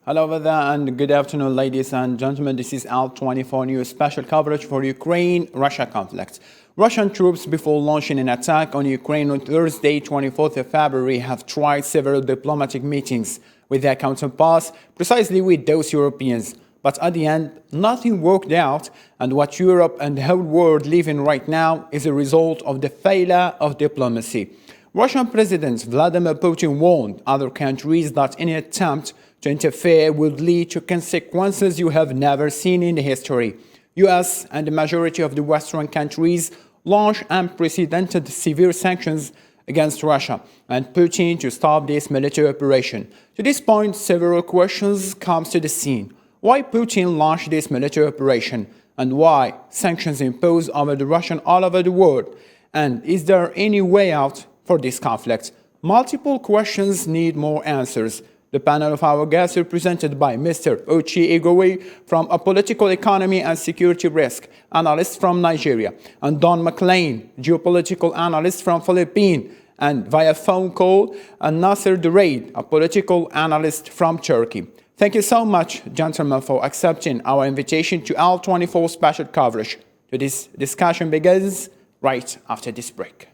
Hello over there and good afternoon, ladies and gentlemen. This is Al24 News special coverage for Ukraine-Russia conflict. Russian troops, before launching an attack on Ukraine on Thursday, 24th of February, have tried several diplomatic meetings with their counterparts, precisely with those Europeans. But at the end, nothing worked out, and what Europe and the whole world live in right now is a result of the failure of diplomacy. Russian President Vladimir Putin warned other countries that any attempt to interfere would lead to consequences you have never seen in history. US and the majority of the Western countries launched unprecedented severe sanctions against Russia and Putin to stop this military operation. To this point, several questions come to the scene. Why Putin launched this military operation? And why sanctions imposed over the Russian all over the world? And is there any way out for this conflict? Multiple questions need more answers. The panel of our guests represented by Mr. Ochi Egowe from a political economy and security risk analyst from Nigeria, and Don McLean, geopolitical analyst from Philippines, and via phone call, and Nasser Duraid, a political analyst from Turkey. Thank you so much, gentlemen, for accepting our invitation to Al24 special coverage. This discussion begins right after this break.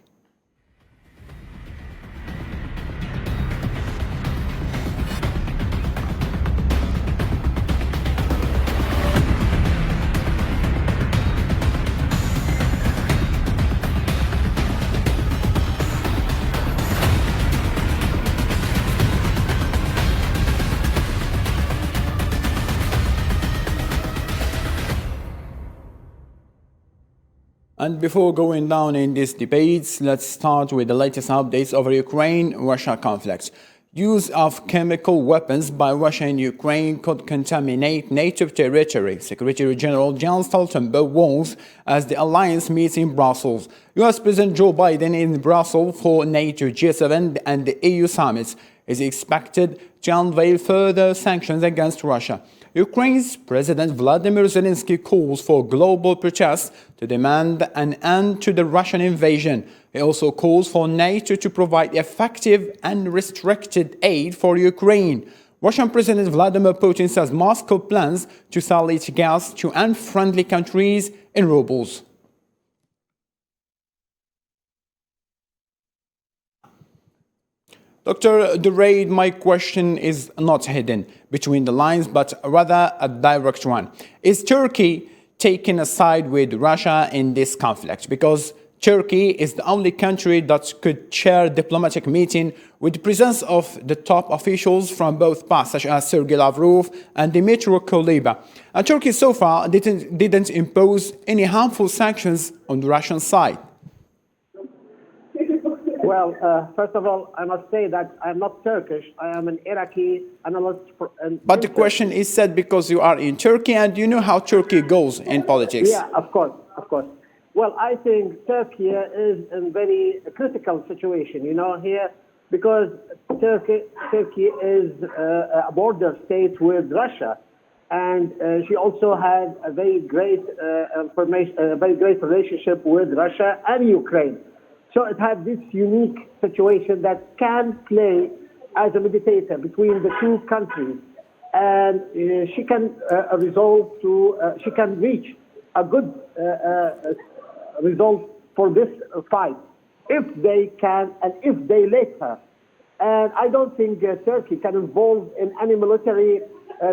And before going down in these debates, let's start with the latest updates over Ukraine-Russia conflict. Use of chemical weapons by Russia in Ukraine could contaminate NATO territory, Secretary General Jens Stoltenberg warns as the alliance meets in Brussels. US President Joe Biden in Brussels for NATO, G7 and the EU summits is expected to unveil further sanctions against Russia. Ukraine's President Vladimir Zelensky calls for global protests to demand an end to the Russian invasion. He also calls for NATO to provide effective and restricted aid for Ukraine. Russian President Vladimir Putin says Moscow plans to sell its gas to unfriendly countries in rubles. Dr. Duraid, my question is not hidden between the lines, but rather a direct one. Is Turkey taking a side with Russia in this conflict? Because Turkey is the only country that could chair a diplomatic meeting with the presence of the top officials from both parts, such as Sergei Lavrov and Dmytro Kuleba. And Turkey so far didn't impose any harmful sanctions on the Russian side. Well, first of all, I must say that I'm not Turkish. I am an Iraqi analyst. But the question is said because you are in Turkey and you know how Turkey goes in politics. Yeah, of course. Well, I think Turkey is in a very critical situation, here, because Turkey is a border state with Russia. And she also has a very great relationship with Russia and Ukraine. So it has this unique situation that can play as a mediator between the two countries, and she can she can reach a good result for this fight if they can and if they let her. And I don't think Turkey can involve in any military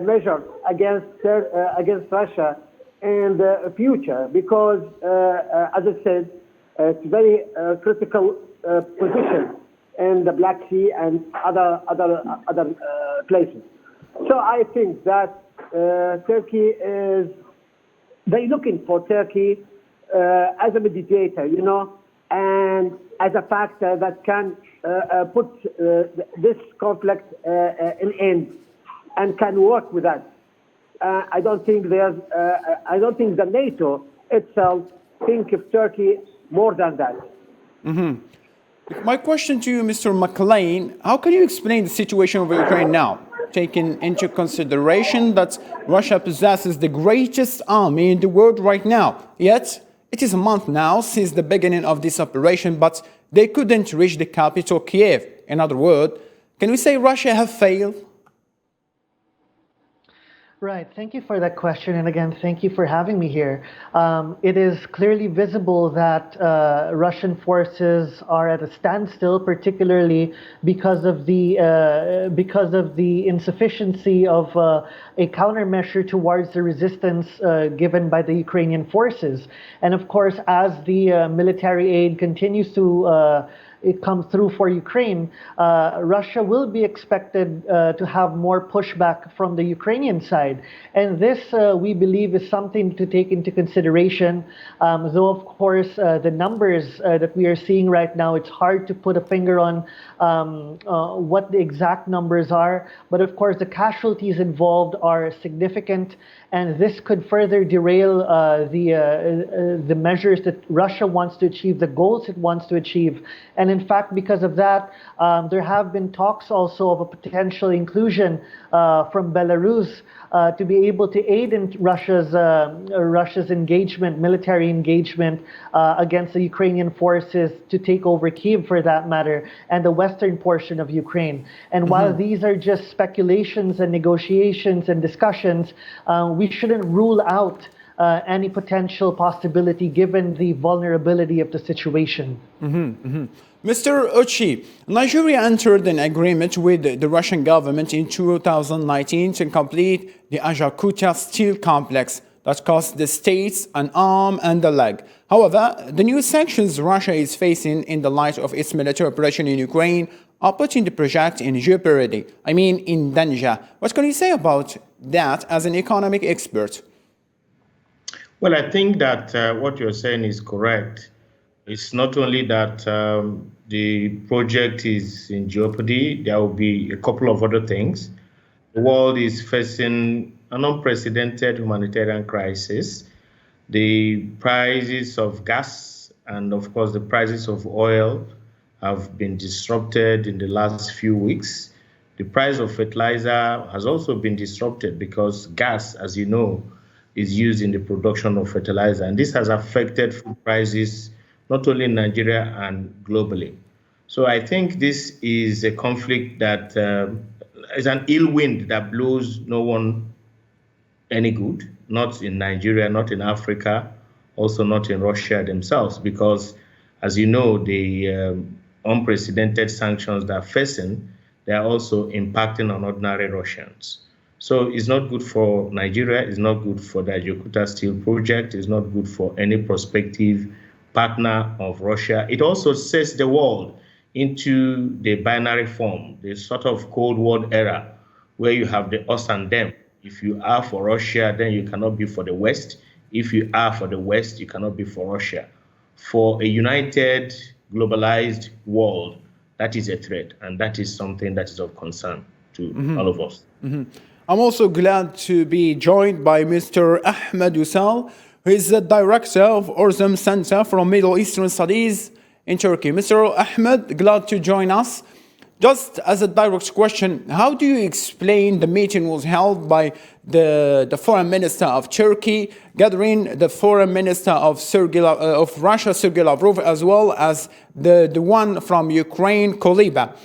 measure against Russia in the future because, as I said, it's a very critical position in the Black Sea and other places. So I think that Turkey they're looking for Turkey as a mediator, and as a factor that can put this conflict in end and can work with us. I don't think the NATO itself think of Turkey more than that. Mm-hmm. My question to you, Mr. McLean, how can you explain the situation of Ukraine now, taking into consideration that Russia possesses the greatest army in the world right now? Yet, it is a month now since the beginning of this operation, but they couldn't reach the capital, Kiev. In other words, can we say Russia have failed? Right. Thank you for that question. And again, thank you for having me here. It is clearly visible that Russian forces are at a standstill, particularly because of the insufficiency of a countermeasure towards the resistance given by the Ukrainian forces. And of course, as the military aid continues to it comes through for Ukraine, Russia will be expected to have more pushback from the Ukrainian side. And this, we believe, is something to take into consideration. Though, of course, the numbers that we are seeing right now, it's hard to put a finger on what the exact numbers are. But of course, the casualties involved are significant. And this could further derail the measures that Russia wants to achieve, the goals it wants to achieve. And in fact, because of that, there have been talks also of a potential inclusion from Belarus to be able to aid in Russia's engagement, military engagement against the Ukrainian forces to take over Kyiv, for that matter, and the western portion of Ukraine. And while these are just speculations and negotiations and discussions, we shouldn't rule out any potential possibility given the vulnerability of the situation. Mr. Ochi, Nigeria entered an agreement with the Russian government in 2019 to complete the Ajakuta steel complex that cost the states an arm and a leg. However, the new sanctions Russia is facing in the light of its military operation in Ukraine are putting the project in jeopardy, in danger. What can you say about that as an economic expert? Well, I think that what you're saying is correct. It's not only that the project is in jeopardy, there will be a couple of other things. The world is facing an unprecedented humanitarian crisis. The prices of gas and, of course, the prices of oil have been disrupted in the last few weeks. The price of fertilizer has also been disrupted because gas, as you know, is used in the production of fertilizer. And this has affected food prices not only in Nigeria and globally. So I think this is a conflict that is an ill wind that blows no one any good, not in Nigeria, not in Africa, also not in Russia themselves, because as you know, the unprecedented sanctions that are facing, they are also impacting on ordinary Russians. So it's not good for Nigeria, it's not good for the Ajakuta Steel project, it's not good for any prospective partner of Russia. It also sets the world into the binary form, the sort of Cold War era, where you have the us and them. If you are for Russia, then you cannot be for the West. If you are for the West, you cannot be for Russia. For a united, globalized world, that is a threat, and that is something that is of concern to all of us. I'm also glad to be joined by Mr. Ahmed Usal, who is the director of Orzum Center for Middle Eastern Studies in Turkey. Mr. Ahmed, glad to join us. Just as a direct question, how do you explain the meeting was held by the foreign minister of Turkey, gathering the foreign minister of Russia, Sergei Lavrov, as well as the one from Ukraine, Kuleba?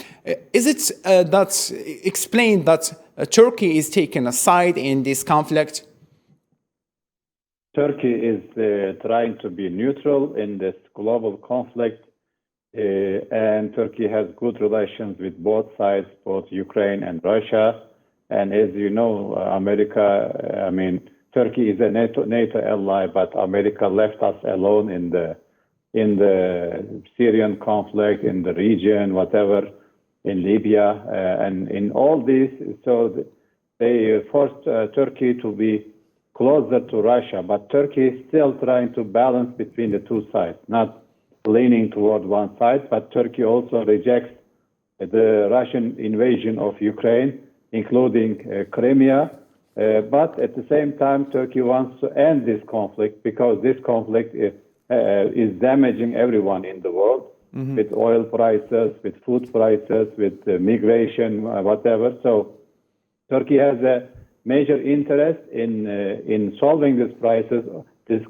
Is it that's explained that Turkey is taking a side in this conflict? Turkey is trying to be neutral in this global conflict, and Turkey has good relations with both sides, both Ukraine and Russia. And as you know, Turkey is a NATO ally, but America left us alone in the Syrian conflict, in the region, whatever, in Libya, and in all this. So they forced Turkey to be closer to Russia, but Turkey is still trying to balance between the two sides, not leaning toward one side, but Turkey also rejects the Russian invasion of Ukraine, including Crimea. But at the same time, Turkey wants to end this conflict because this conflict is damaging everyone in the world, with oil prices, with food prices, with migration, whatever. So Turkey has a major interest in solving this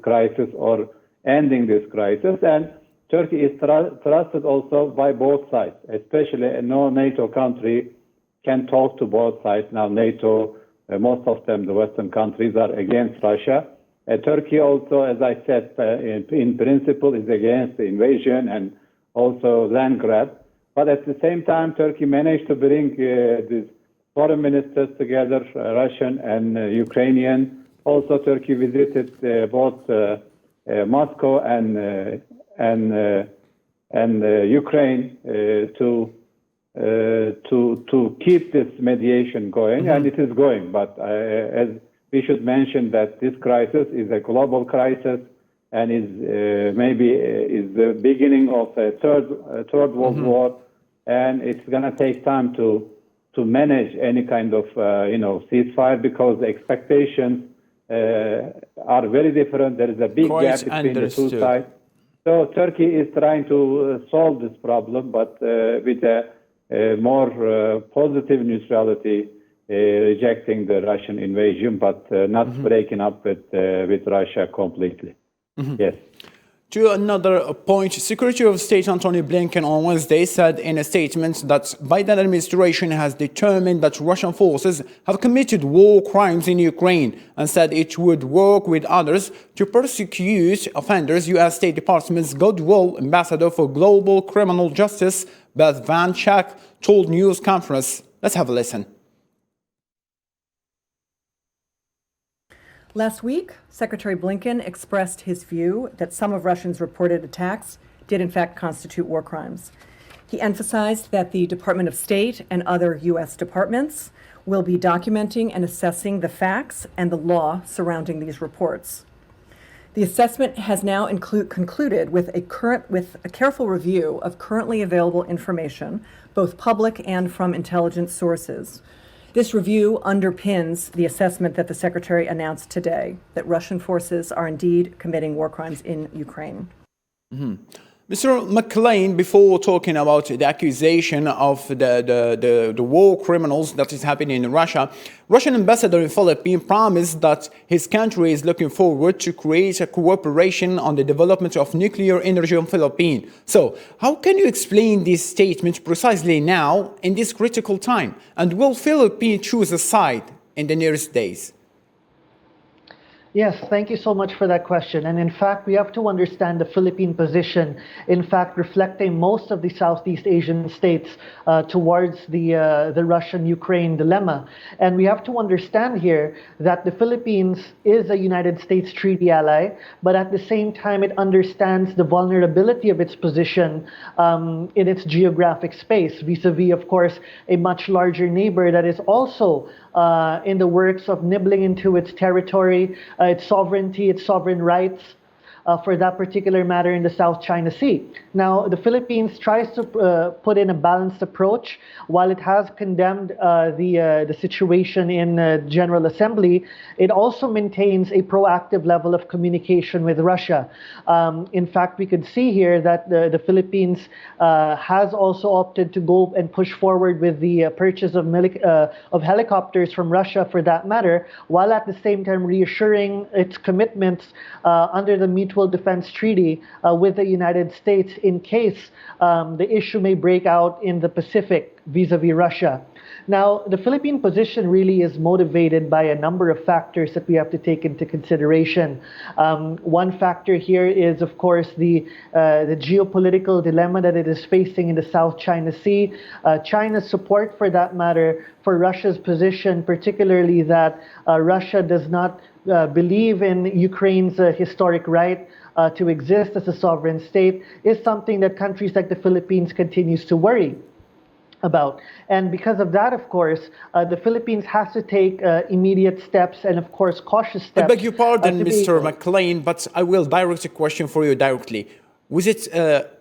crisis or ending this crisis. And Turkey is trusted also by both sides, especially no NATO country can talk to both sides. Now NATO most of them, the Western countries, are against Russia. Turkey also, as I said, in principle is against the invasion and also land grab. But at the same time, Turkey managed to bring these foreign ministers together, Russian and Ukrainian. Also, Turkey visited both Moscow and Ukraine to keep this mediation going, and it is going. But as we should mention that this crisis is a global crisis and is maybe is the beginning of a third world war, and it's going to take time to manage any kind of ceasefire, because the expectations are very different. There is a big gap between the two sides. So Turkey is trying to solve this problem, but with a more positive neutrality, rejecting the Russian invasion, but not breaking up with Russia completely. Yes. To another point, Secretary of State Antony Blinken on Wednesday said in a statement that Biden administration has determined that Russian forces have committed war crimes in Ukraine and said it would work with others to prosecute offenders. U.S. State Department's Goodwill Ambassador for Global Criminal Justice, Beth Van Schaack, told news conference. Let's have a listen. Last week, Secretary Blinken expressed his view that some of Russia's reported attacks did in fact constitute war crimes. He emphasized that the Department of State and other U.S. departments will be documenting and assessing the facts and the law surrounding these reports. The assessment has now concluded with a careful review of currently available information, both public and from intelligence sources. This review underpins the assessment that the Secretary announced today, that Russian forces are indeed committing war crimes in Ukraine. Mr. McLean, before talking about the accusation of the war criminals that is happening in Russia, Russian ambassador in Philippines promised that his country is looking forward to create a cooperation on the development of nuclear energy in Philippines. So, how can you explain this statement precisely now in this critical time? And will Philippines choose a side in the nearest days? Yes, thank you so much for that question. And in fact, we have to understand the Philippine position, in fact, reflecting most of the Southeast Asian states towards the Russian-Ukraine dilemma. And we have to understand here that the Philippines is a United States treaty ally, but at the same time, it understands the vulnerability of its position in its geographic space, vis-a-vis, of course, a much larger neighbor that is also in the works of nibbling into its territory, its sovereignty, its sovereign rights, for that particular matter in the South China Sea. Now, the Philippines tries to put in a balanced approach. While it has condemned the situation in General Assembly, it also maintains a proactive level of communication with Russia. In fact, we could see here that the Philippines has also opted to go and push forward with the purchase of helicopters from Russia, for that matter, while at the same time reassuring its commitments under the Mutual Defense Treaty with the United States in case the issue may break out in the Pacific vis-a-vis Russia. Now, the Philippine position really is motivated by a number of factors that we have to take into consideration. One factor here is, of course, the geopolitical dilemma that it is facing in the South China Sea. China's support, for that matter, for Russia's position, particularly that Russia does not believe in Ukraine's historic right to exist as a sovereign state, is something that countries like the Philippines continues to worry about. And because of that, of course, the Philippines has to take immediate steps and, of course, cautious steps. I beg your pardon, Mr. McLean, but I will direct a question for you directly. Was it,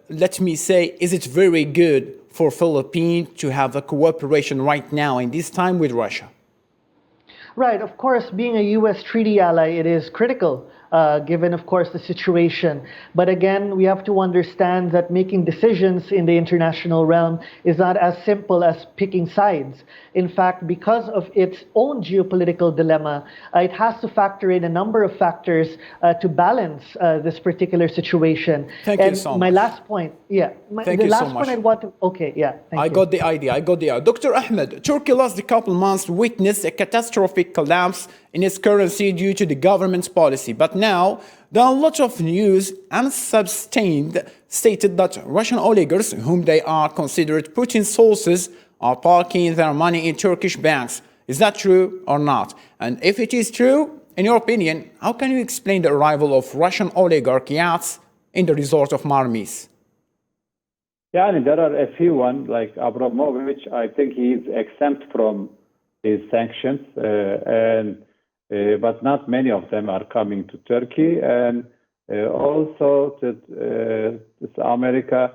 let me say, is it very good for Philippines to have a cooperation right now in this time with Russia? Right, of course, being a U.S. treaty ally, it is critical given, of course, the situation. But again, we have to understand that making decisions in the international realm is not as simple as picking sides. In fact, because of its own geopolitical dilemma, it has to factor in a number of factors to balance this particular situation. Thank you so my much. last point, Thank the you so last point much. I want to, okay, yeah, thank I you. got the idea. Dr. Ahmed, Turkey last couple months witnessed a catastrophic collapse in its currency due to the government's policy. But now, there are a lot of news unsubstantiated stated that Russian oligarchs, whom they are considered Putin sources, are parking their money in Turkish banks. Is that true or not? And if it is true, in your opinion, how can you explain the arrival of Russian oligarch yachts in the resort of Marmaris? Yeah, and there are a few ones like Abramovich. I think he's exempt from these sanctions, but not many of them are coming to Turkey. And also, America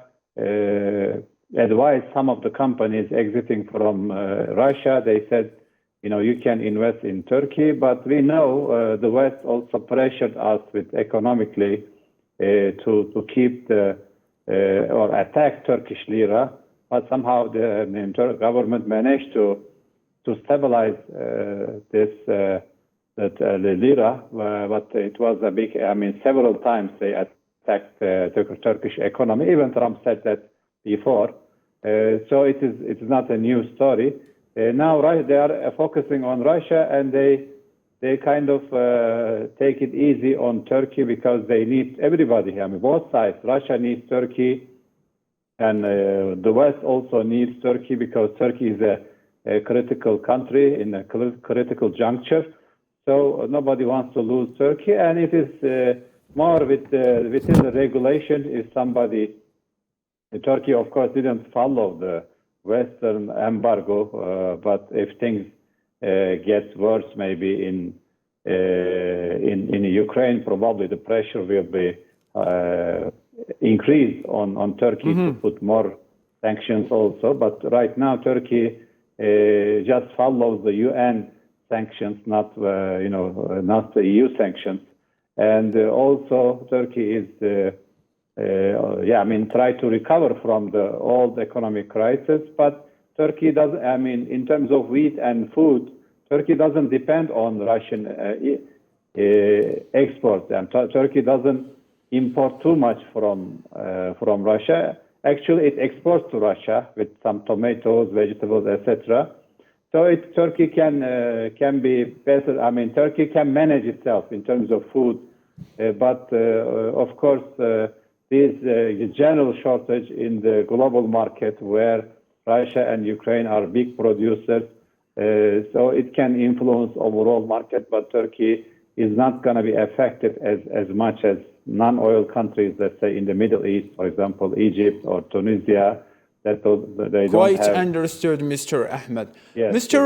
advised some of the companies exiting from Russia. They said, you can invest in Turkey, but we know the West also pressured us with economically to keep or attack Turkish lira, but somehow the government managed to stabilize the lira, but it was a big, several times they attacked the Turkish economy. Even Trump said that before. So it's not a new story. Now they are focusing on Russia, and they kind of take it easy on Turkey because they need everybody. Both sides. Russia needs Turkey, and the West also needs Turkey because Turkey is a critical country in a critical juncture. So nobody wants to lose Turkey, and it is more within the regulation. If somebody, Turkey, of course, didn't follow the Western embargo, but if things gets worse, maybe in Ukraine, probably the pressure will be increased on Turkey to put more sanctions also. But right now, Turkey just follows the UN sanctions, not not the EU sanctions. And also, Turkey is try to recover from the old economic crisis, but Turkey does. In terms of wheat and food, Turkey doesn't depend on Russian exports, and Turkey doesn't import too much from Russia. Actually, it exports to Russia with some tomatoes, vegetables, etc. So Turkey can be better. Turkey can manage itself in terms of food, but of course, there's a general shortage in the global market where Russia and Ukraine are big producers. So it can influence overall market, but Turkey is not going to be affected as much as non-oil countries, let's say in the Middle East, for example, Egypt or Tunisia. They Quite don't have... understood, Mr. Ahmed. Yes. Mr.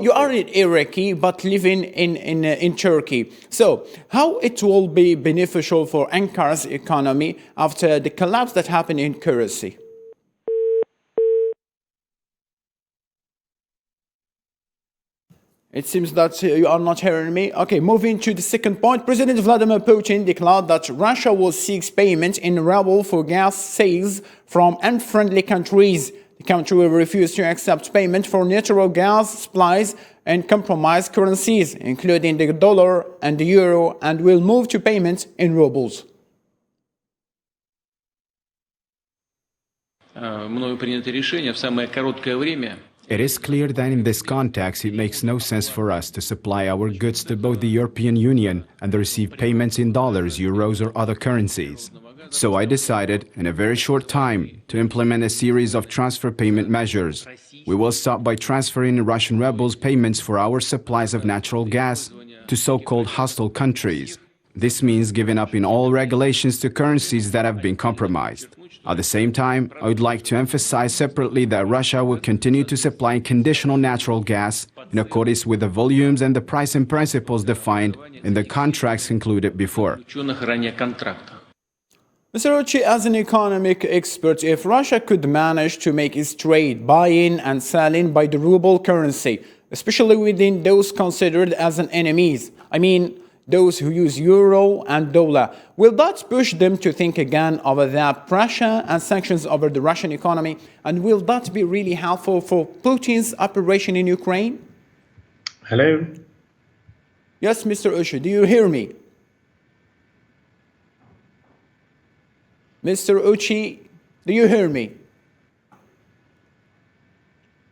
You are an Iraqi but living in Turkey. So how it will be beneficial for Ankara's economy after the collapse that happened in currency? It seems that you are not hearing me. Okay, moving to the second point. President Vladimir Putin declared that Russia will seek payment in ruble for gas sales from unfriendly countries. The country will refuse to accept payment for natural gas supplies and compromised currencies, including the dollar and the euro, and will move to payment in rubles. Мною принято решение в самое короткое время. It is clear that in this context, it makes no sense for us to supply our goods to both the European Union and receive payments in dollars, euros, or other currencies. So I decided, in a very short time, to implement a series of transfer payment measures. We will start by transferring Russian rubles payments for our supplies of natural gas to so-called hostile countries. This means giving up in all regulations to currencies that have been compromised. At the same time, I would like to emphasize separately that Russia will continue to supply conditional natural gas in accordance with the volumes and the pricing principles defined in the contracts concluded before. Mr. Ochi, as an economic expert, if Russia could manage to make its trade buying and selling by the ruble currency, especially within those considered as an enemies, those who use euro and dollar. Will that push them to think again over the pressure and sanctions over the Russian economy? And will that be really helpful for Putin's operation in Ukraine? Hello? Yes, Mr. Uchi, do you hear me? Mr. Uchi, do you hear me?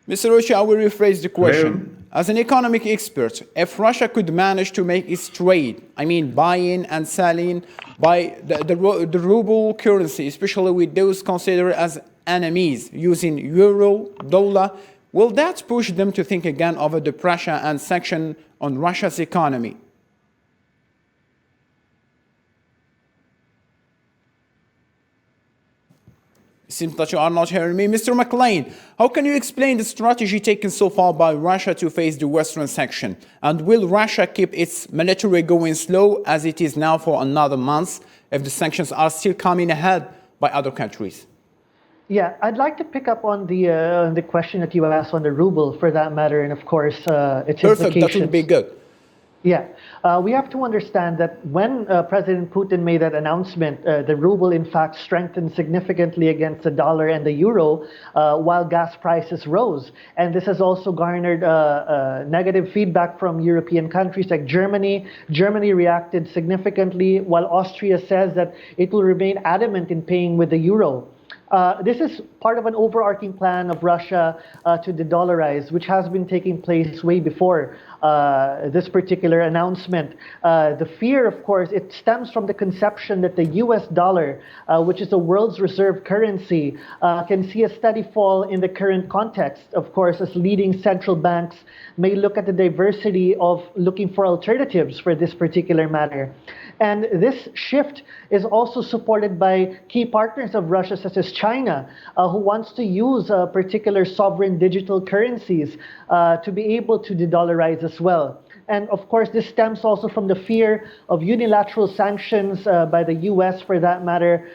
Mr. Uchi, I will rephrase the question. Hello? As an economic expert, if Russia could manage to make its trade, I mean buying and selling by the ruble currency, especially with those considered as enemies, using euro, dollar, will that push them to think again over the pressure and sanction on Russia's economy? Seems that you are not hearing me. Mr. McLean, how can you explain the strategy taken so far by Russia to face the Western sanction? And will Russia keep its military going slow as it is now for another month if the sanctions are still coming ahead by other countries? Yeah, I'd like to pick up on the question that you asked on the ruble, for that matter, and of course its Perfect, implications. that would be good. Yeah, we have to understand that when President Putin made that announcement, the ruble in fact strengthened significantly against the dollar and the euro while gas prices rose. And this has also garnered negative feedback from European countries like Germany. Germany reacted significantly, while Austria says that it will remain adamant in paying with the euro. This is part of an overarching plan of Russia to de-dollarize, which has been taking place way before this particular announcement. The fear, of course, it stems from the conception that the US dollar, which is the world's reserve currency, can see a steady fall in the current context, of course, as leading central banks may look at the diversity of looking for alternatives for this particular matter. And this shift is also supported by key partners of Russia, such as China, who wants to use particular sovereign digital currencies to be able to de-dollarize as well. And of course, this stems also from the fear of unilateral sanctions by the US, for that matter,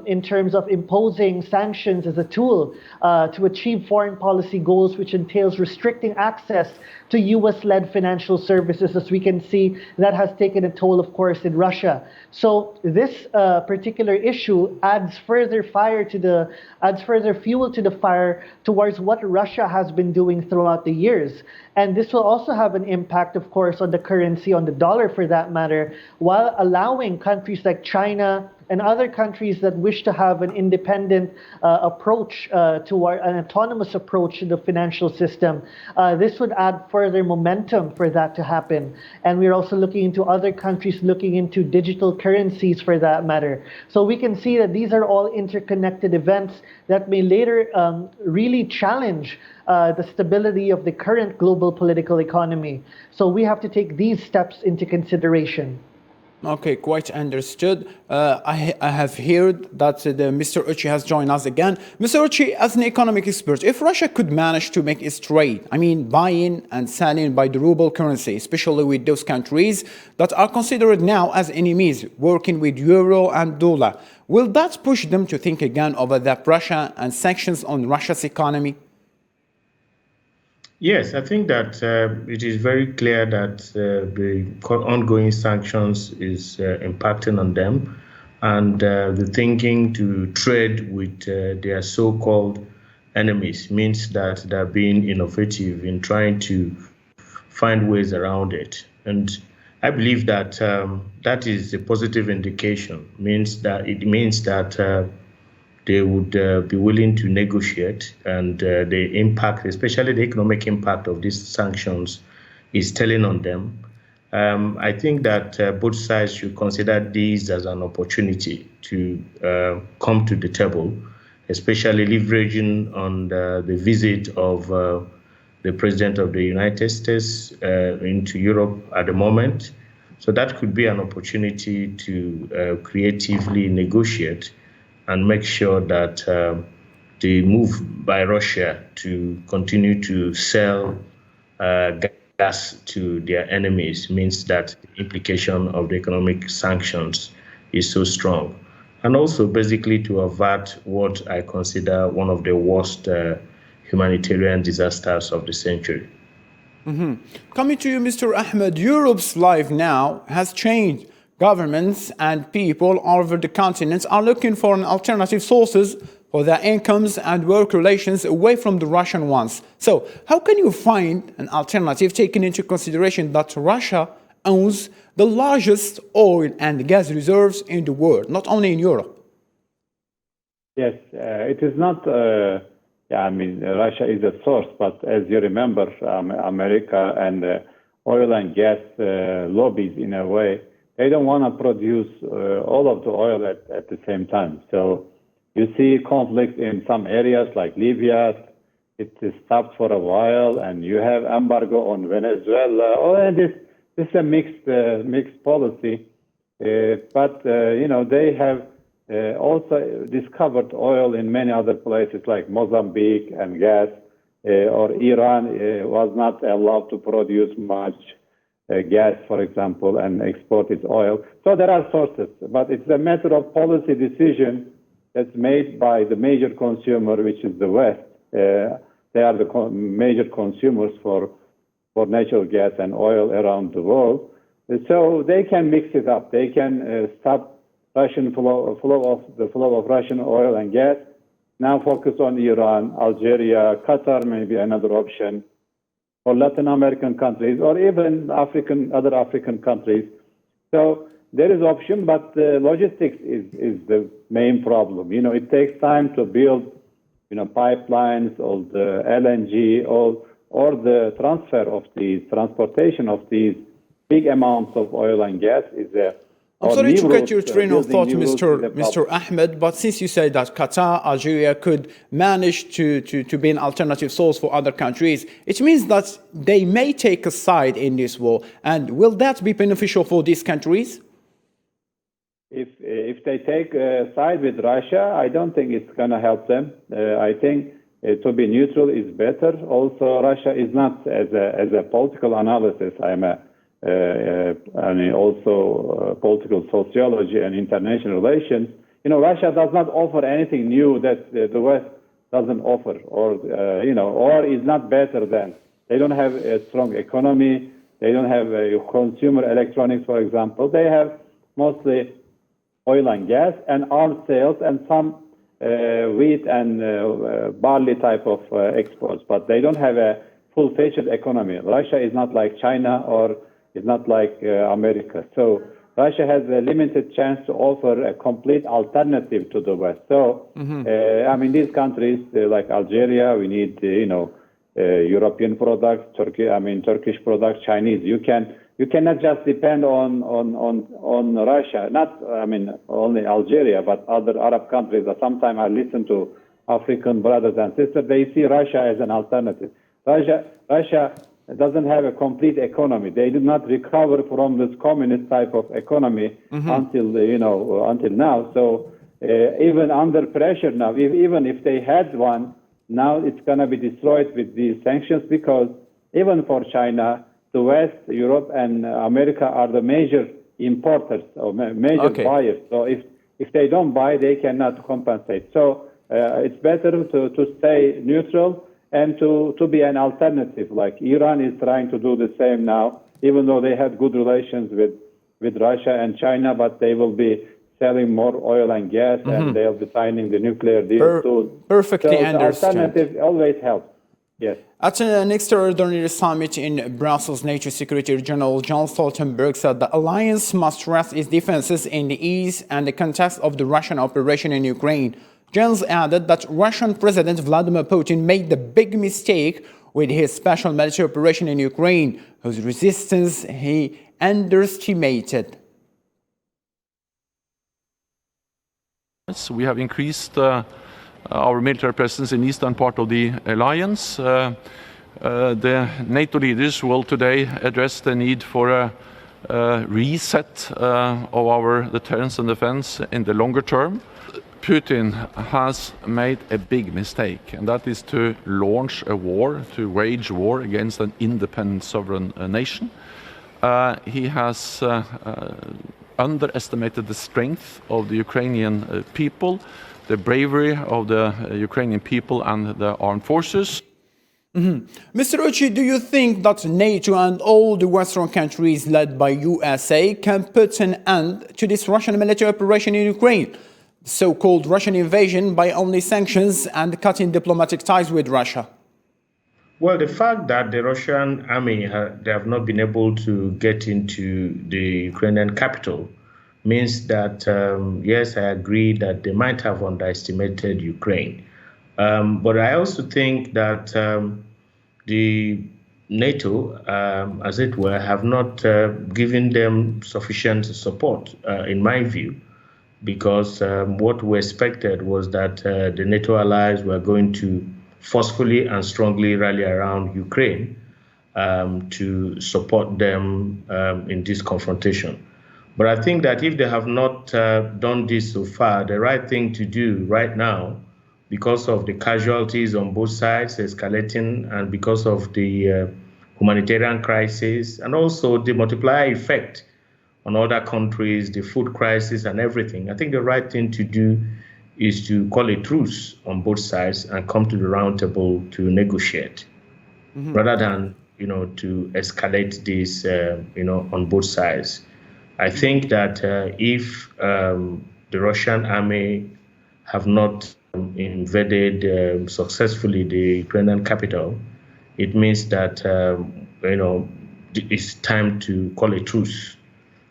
in terms of imposing sanctions as a tool to achieve foreign policy goals, which entails restricting access to US-led financial services. As we can see, that has taken a toll, of course, in Russia. So this particular issue adds further fuel to the fire towards what Russia has been doing throughout the years. And this will also have an impact, of course, on the currency, on the dollar for that matter, while allowing countries like China and other countries that wish to have an independent approach toward an autonomous approach to the financial system. This would add further momentum for that to happen. And we're also looking into other countries looking into digital currencies for that matter. So we can see that these are all interconnected events that may later really challenge the stability of the current global political economy. So we have to take these steps into consideration. Okay, quite understood. I have heard that Mr. Uchi has joined us again. Mr. Uchi, as an economic expert, if Russia could manage to make its trade, I mean buying and selling by the ruble currency, especially with those countries that are considered now as enemies, working with euro and dollar, will that push them to think again over the pressure and sanctions on Russia's economy? Yes, I think that it is very clear that the ongoing sanctions is impacting on them, and the thinking to trade with their so-called enemies means that they're being innovative in trying to find ways around it. And I believe that that is a positive indication. It means that they would be willing to negotiate, and the impact, especially the economic impact of these sanctions, is telling on them. I think that both sides should consider these as an opportunity to come to the table, especially leveraging on the visit of the President of the United States into Europe at the moment. So that could be an opportunity to creatively negotiate and make sure that the move by Russia to continue to sell gas to their enemies means that the implication of the economic sanctions is so strong. And also basically to avert what I consider one of the worst humanitarian disasters of the century. Coming to you, Mr. Ahmed, Europe's life now has changed. Governments and people all over the continent are looking for an alternative sources for their incomes and work relations away from the Russian ones. So how can you find an alternative taking into consideration that Russia owns the largest oil and gas reserves in the world, not only in Europe? Yes, it is not, Russia is a source, but as you remember, America and oil and gas lobbies, in a way, they don't want to produce all of the oil at the same time. So you see conflict in some areas like Libya. It is stopped for a while, and you have embargo on Venezuela. This is a mixed policy. But they have also discovered oil in many other places like Mozambique and gas, or Iran was not allowed to produce much gas, for example, and export its oil. So there are sources, but it's a matter of policy decision that's made by the major consumer, which is the West. They are the major consumers for natural gas and oil around the world. So they can mix it up. They can stop Russian flow of Russian oil and gas. Now focus on Iran, Algeria, Qatar may be another option, or Latin American countries, or even other African countries. So there is option, but logistics is the main problem. It takes time to build, pipelines, or the LNG, or the transportation of these big amounts of oil and gas is a. I'm sorry to cut your train of thought, Mr. Ahmed, but since you said that Qatar, Algeria could manage to be an alternative source for other countries, it means that they may take a side in this war. And will that be beneficial for these countries? If they take a side with Russia, I don't think it's going to help them. I think to be neutral is better. Also, Russia is not, as a political analysis, also political sociology and international relations. Russia does not offer anything new that the West doesn't offer, or is not better than. They don't have a strong economy. They don't have consumer electronics, for example. They have mostly oil and gas and arms sales and some wheat and barley type of exports, but they don't have a full-fledged economy. Russia is not like China or it's not like America. So Russia has a limited chance to offer a complete alternative to the West. So, these countries like Algeria, we need, European products, Turkish products, Chinese. You cannot just depend on Russia. Not, only Algeria, but other Arab countries. Sometimes I listen to African brothers and sisters. They see Russia as an alternative. Russia doesn't have a complete economy. They did not recover from this communist type of economy until now. So even under pressure now, even if they had one, now it's going to be destroyed with these sanctions, because even for China, the West, Europe, and America are the major importers or major buyers. So if they don't buy, they cannot compensate. So it's better to stay neutral and to be an alternative. Like Iran is trying to do the same now, even though they have good relations with Russia and China, but they will be selling more oil and gas, and they'll be signing the nuclear deal soon. Perfectly so understood. Alternative always helps. Yes. At an extraordinary summit in Brussels, NATO Secretary General Jens Stoltenberg said the alliance must stress its defenses in the east and the context of the Russian operation in Ukraine. Jens added that Russian President Vladimir Putin made the big mistake with his special military operation in Ukraine, whose resistance he underestimated. We have increased our military presence in the eastern part of the alliance. The NATO leaders will today address the need for a reset of our deterrence and defense in the longer term. Putin has made a big mistake, and that is to launch a war, to wage war against an independent sovereign nation. He has underestimated the strength of the Ukrainian people, the bravery of the Ukrainian people and the armed forces. Mr. Uchi, do you think that NATO and all the Western countries led by USA can put an end to this Russian military operation in Ukraine, so-called Russian invasion, by only sanctions and cutting diplomatic ties with Russia? Well, the fact that the Russian army they have not been able to get into the Ukrainian capital means that, yes, I agree that they might have underestimated Ukraine. But I also think that the NATO, as it were, have not given them sufficient support, in my view, because what we expected was that the NATO allies were going to forcefully and strongly rally around Ukraine to support them in this confrontation. But I think that if they have not done this so far, the right thing to do right now, because of the casualties on both sides escalating and because of the humanitarian crisis and also the multiplier effect on other countries, the food crisis and everything, I think the right thing to do is to call a truce on both sides and come to the round table to negotiate, rather than, to escalate this, on both sides. I think that if the Russian army have not invaded successfully the Ukrainian capital, it means that, it's time to call a truce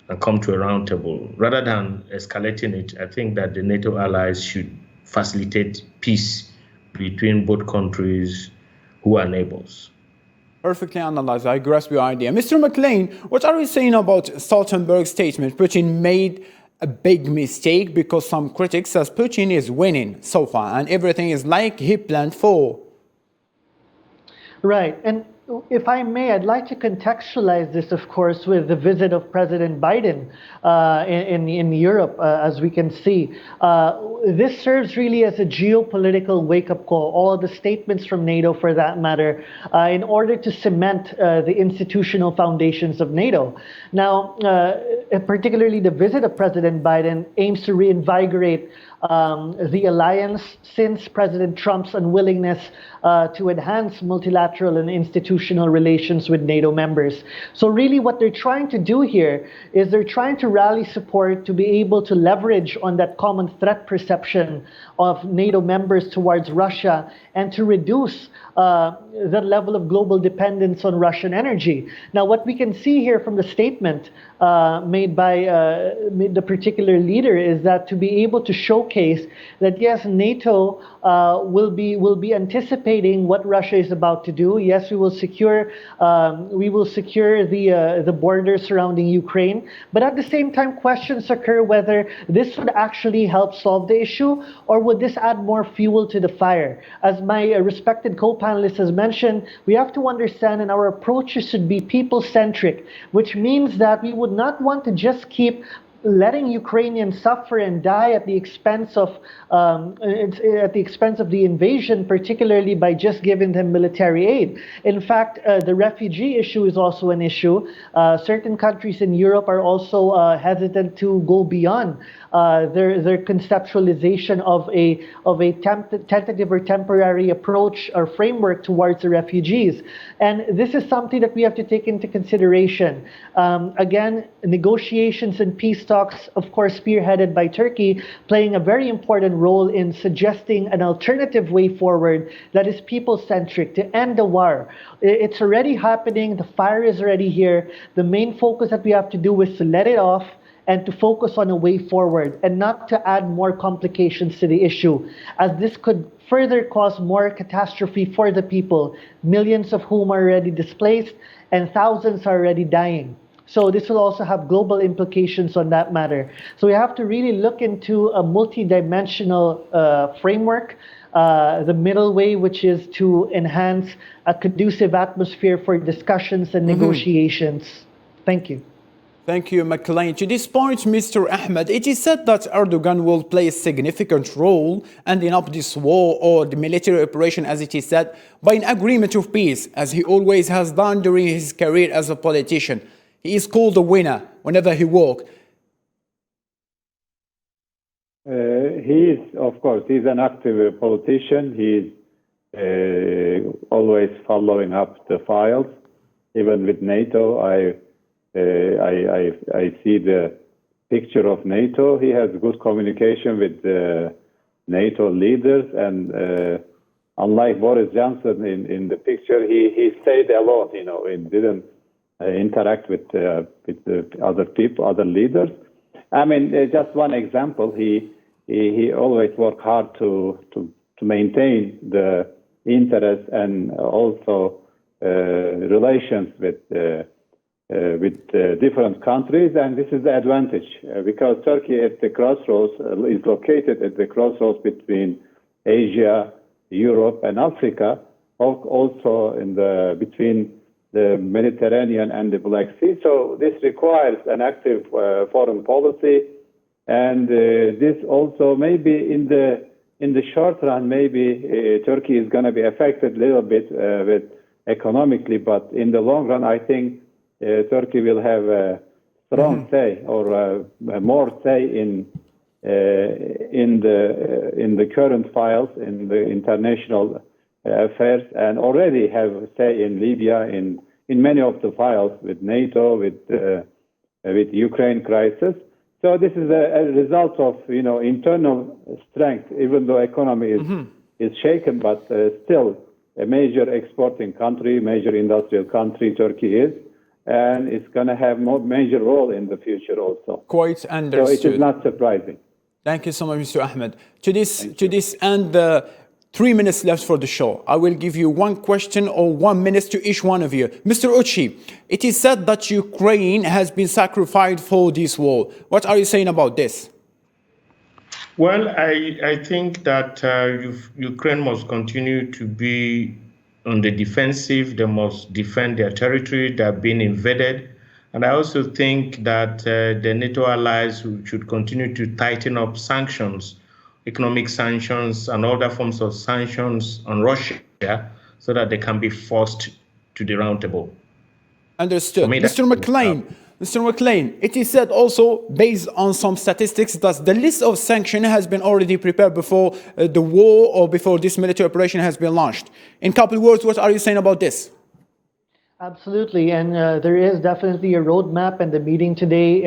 and come to a round table. Rather than escalating it, I think that the NATO allies should facilitate peace between both countries who are neighbors. Perfectly analyzed. I grasp your idea. Mr. McLean, what are you saying about Stoltenberg's statement? Putin made a big mistake because some critics says Putin is winning so far and everything is like he planned for. Right. And if I may, I'd like to contextualize this, of course, with the visit of President Biden in Europe, as we can see. This serves really as a geopolitical wake-up call, all of the statements from NATO, for that matter, in order to cement the institutional foundations of NATO. Now, particularly the visit of President Biden aims to reinvigorate the alliance since President Trump's unwillingness to enhance multilateral and institutional relations with NATO members. So really what they're trying to do here is they're trying to rally support to be able to leverage on that common threat perception of NATO members towards Russia and to reduce that level of global dependence on Russian energy. Now, what we can see here from the statement made by the particular leader is that to be able to showcase that yes, NATO will be anticipating what Russia is about to do. Yes, we will secure the borders surrounding Ukraine. But at the same time, questions occur whether this would actually help solve the issue or would this add more fuel to the fire. As my respected co-panelist has mentioned, we have to understand and our approaches should be people-centric, which means that we would not want to just keep letting Ukrainians suffer and die at the expense of the invasion, particularly by just giving them military aid. In fact, the refugee issue is also an issue. Certain countries in Europe are also hesitant to go beyond their conceptualization of a tentative or temporary approach or framework towards the refugees. And this is something that we have to take into consideration. Again, negotiations and peace talks, of course, spearheaded by Turkey, playing a very important role in suggesting an alternative way forward that is people-centric to end the war. It's already happening. The fire is already here. The main focus that we have to do is to let it off and to focus on a way forward and not to add more complications to the issue, as this could further cause more catastrophe for the people, millions of whom are already displaced and thousands are already dying. So this will also have global implications on that matter. So we have to really look into a multidimensional framework, the middle way, which is to enhance a conducive atmosphere for discussions and negotiations. Thank you. Thank you, McLean. To this point, Mr. Ahmed, it is said that Erdogan will play a significant role ending up this war or the military operation, as it is said, by an agreement of peace, as he always has done during his career as a politician. He is called a winner whenever he walks. He is, of course, he's an active politician. He's always following up the files. Even with NATO, I see the picture of NATO. He has good communication with the NATO leaders, and unlike Boris Johnson in the picture, he stayed alone. And didn't interact with the other people, other leaders. I mean, just one example. He always worked hard to maintain the interest and also relations with different countries, and this is the advantage because Turkey at the crossroads is located at the crossroads between Asia, Europe, and Africa, also between the Mediterranean and the Black Sea. So this requires an active foreign policy, and this also maybe in the short run, maybe Turkey is going to be affected a little bit with economically, but in the long run, I think Turkey will have a strong say or more say in the current files in the international affairs, and already have say in Libya in many of the files with NATO, with Ukraine crisis. So this is a result of internal strength, even though economy is shaken, but still a major exporting country, major industrial country, Turkey is, and it's going to have more major role in the future also. Quite understood. So it is not surprising. Thank you so much, Mr. Ahmed. To this end, 3 minutes left for the show. I will give you one question or 1 minute to each one of you. Mr. Uchi, it is said that Ukraine has been sacrificed for this war. What are you saying about this? Well, I think that Ukraine must continue to be on the defensive. They must defend their territory. They have been invaded. And I also think that the NATO allies should continue to tighten up sanctions, economic sanctions and other forms of sanctions on Russia, so that they can be forced to the round table. Understood. Mr. McLean, it is said also, based on some statistics, that the list of sanctions has been already prepared before the war or before this military operation has been launched. In a couple of words, what are you saying about this? Absolutely, and there is definitely a roadmap, and the meeting today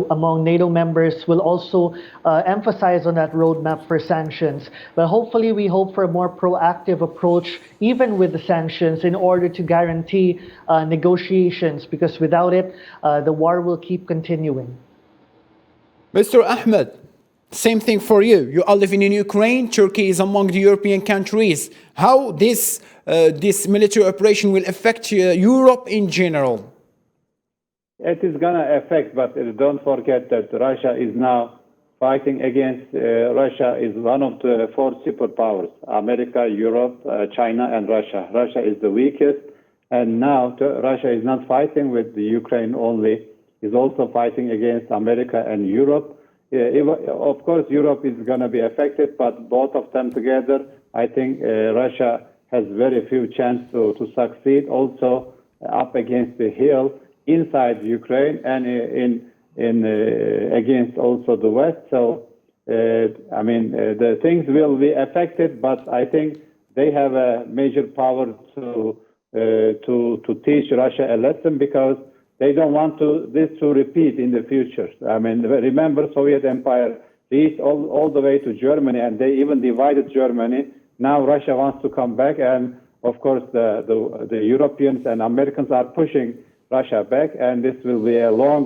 among NATO members will also emphasize on that roadmap for sanctions. But hopefully we hope for a more proactive approach, even with the sanctions, in order to guarantee negotiations, because without it, the war will keep continuing. Mr. Ahmed, same thing for you. You are living in Ukraine. Turkey is among the European countries. How this military operation will affect Europe in general? It is going to affect, but don't forget that Russia is now fighting against. Russia is one of the 4 superpowers: America, Europe, China, and Russia. Russia is the weakest, and now Russia is not fighting with the Ukraine only. Is also fighting against America and Europe. Of course, Europe is going to be affected, but both of them together, I think Russia has very few chance to succeed. Also, up against the hill inside Ukraine and against also the West. So, the things will be affected, but I think they have a major power to teach Russia a lesson, because they don't want this to repeat in the future. Remember, Soviet Empire reached all the way to Germany, and they even divided Germany. Now Russia wants to come back, and of course the Europeans and Americans are pushing Russia back, and this will be a long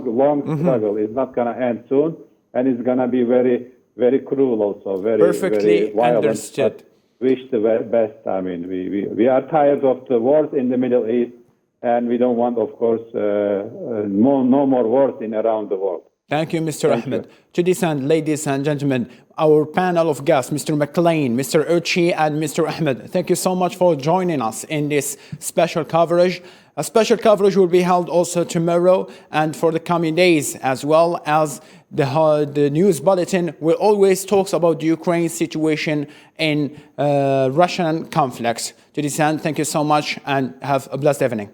struggle. It's not going to end soon, and it's going to be very, very cruel also, very violent. Understood. But wish the best. We are tired of the wars in the Middle East, and we don't want, of course, no more wars around the world. Thank you, Mr. Ahmed. To this end, ladies and gentlemen, our panel of guests, Mr. McLean, Mr. Uchi, and Mr. Ahmed, thank you so much for joining us in this special coverage. A special coverage will be held also tomorrow and for the coming days, as well as the news bulletin will always talks about the Ukraine situation in Russian conflicts. To this end, thank you so much and have a blessed evening.